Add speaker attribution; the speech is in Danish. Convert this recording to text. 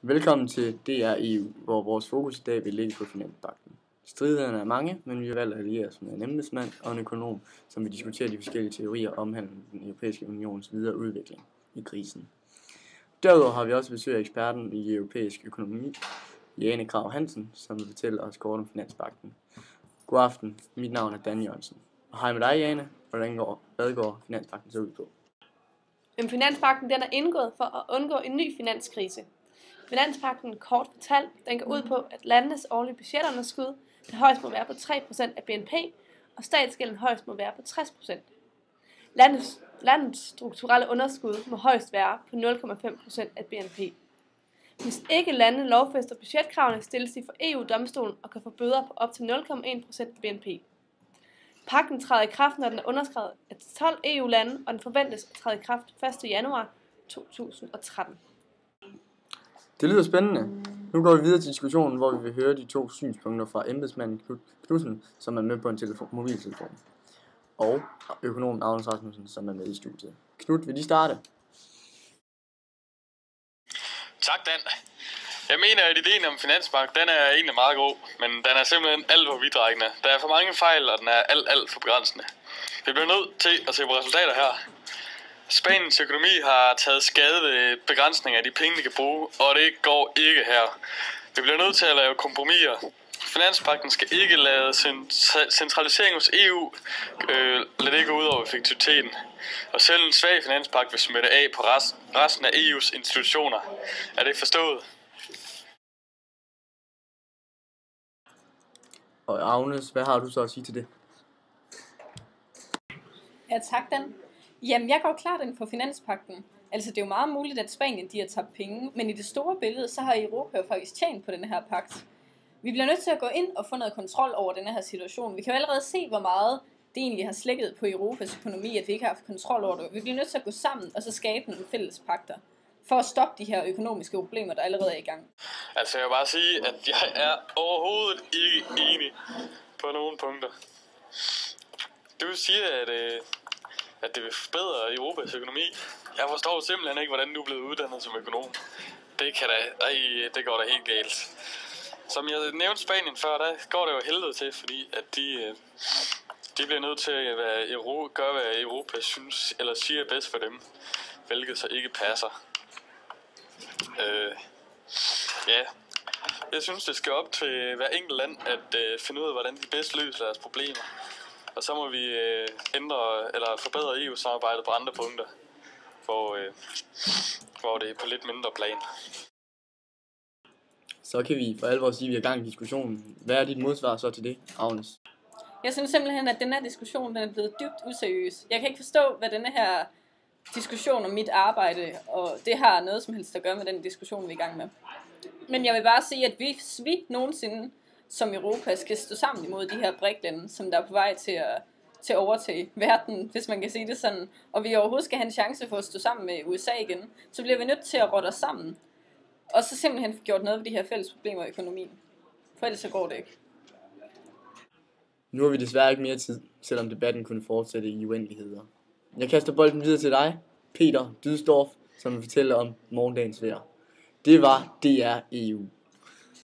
Speaker 1: Velkommen til DR-EU, hvor vores fokus i dag vil ligge på Finanspagten. Stridighederne er mange, men vi har valgt at alliere os med en embedsmand og en økonom, som vil diskutere de forskellige teorier omhandlende den europæiske unions videre udvikling i krisen. Derudover har vi også besøg af eksperten i europæisk økonomi, Jane Krag Hansen, som vil fortælle os kort om Finanspagten. God aften, mit navn er Dan Jørgensen. Og hej med dig, Jane. Hvad går Finanspagten så ud på?
Speaker 2: Finanspagten den er indgået for at undgå en ny finanskrise. Finanspagten, kort fortalt, den går ud på, at landenes årlige budgetunderskud det højst må være på 3% af BNP, og statsgælden højst må være på 60%. Landets strukturelle underskud må højst være på 0,5% af BNP. Hvis ikke lande lovfæster budgetkravene, stilles de for EU-domstolen og kan få bøder på op til 0,1% af BNP. Pagten træder i kraft, når den er underskrevet af 12 EU-lande, og den forventes at træde i kraft 1. januar 2013.
Speaker 1: Det lyder spændende. Nu går vi videre til diskussionen, hvor vi vil høre de to synspunkter fra embedsmanden Knudsen, som er med på en mobiltelefon, og økonomen Agnes Rasmussen, som er med i studiet. Knud, vil de starte?
Speaker 3: Tak, Dan. Jeg mener, at ideen om Finanspagt, den er egentlig meget god, men den er simpelthen alt for vidtrækkende. Der er for mange fejl, og den er alt for begrænsende. Vi bliver nødt til at se på resultater her. Spaniens økonomi har taget skade ved begrænsning af de penge, de kan bruge, og det går ikke her. Vi bliver nødt til at lave kompromiser. Finanspagten skal ikke lade centralisering hos EU lad det gå ud over effektiviteten. Og selv en svag finanspagt vil smitte af på resten af EU's institutioner. Er det forstået?
Speaker 1: Og Agnes, hvad har du så at sige til det?
Speaker 4: Ja, tak, Dan. Jamen, jeg går klart ind for Finanspagten. Altså, det er jo meget muligt, at Spanien de har tabt penge, men i det store billede, så har Europa jo faktisk tjent på den her pagt. Vi bliver nødt til at gå ind og få noget kontrol over den her situation. Vi kan jo allerede se, hvor meget det egentlig har slækket på Europas økonomi, at vi ikke har haft kontrol over det. Vi bliver nødt til at gå sammen og så skabe nogle fælles pagter for at stoppe de her økonomiske problemer, der allerede er i gang.
Speaker 3: Altså, jeg vil bare sige, at jeg er overhovedet ikke enig på nogen punkter. Du siger, at det vil forbedre Europas økonomi. Jeg forstår simpelthen ikke, hvordan du er blevet uddannet som økonom. Det går da helt galt. Som jeg nævnte Spanien før, der går det jo helvede til, fordi at de bliver nødt til at gøre, hvad Europa synes eller siger er bedst for dem, hvilket så ikke passer. Ja, jeg synes, det skal op til hver enkelt land at finde ud af, hvordan de bedst løser deres problemer. Og så må vi ændre eller forbedre EU-samarbejdet på andre punkter, hvor det er på lidt mindre plan.
Speaker 1: Så kan vi for alvor sige, at vi er i gang i diskussionen. Hvad er dit modsvar så til det, Agnes?
Speaker 4: Jeg synes simpelthen, at den her diskussion den er blevet dybt useriøs. Jeg kan ikke forstå, hvad denne her diskussion om mit arbejde, og det har noget som helst at gøre med den diskussion, vi er i gang med. Men jeg vil bare sige, at hvis vi nogensinde som Europa skal stå sammen imod de her briklande, som der er på vej til at overtage verden, hvis man kan sige det sådan, og vi overhovedet skal have en chance for at stå sammen med USA igen, så bliver vi nødt til at rotte os sammen, og så simpelthen få gjort noget ved de her fælles problemer i økonomien. For ellers så går det ikke.
Speaker 1: Nu har vi desværre ikke mere tid, selvom debatten kunne fortsætte i uendeligheder. Jeg kaster bolden videre til dig, Peter Dydsdorf, som vil fortælle om morgendagens vejr. Det var DR EU.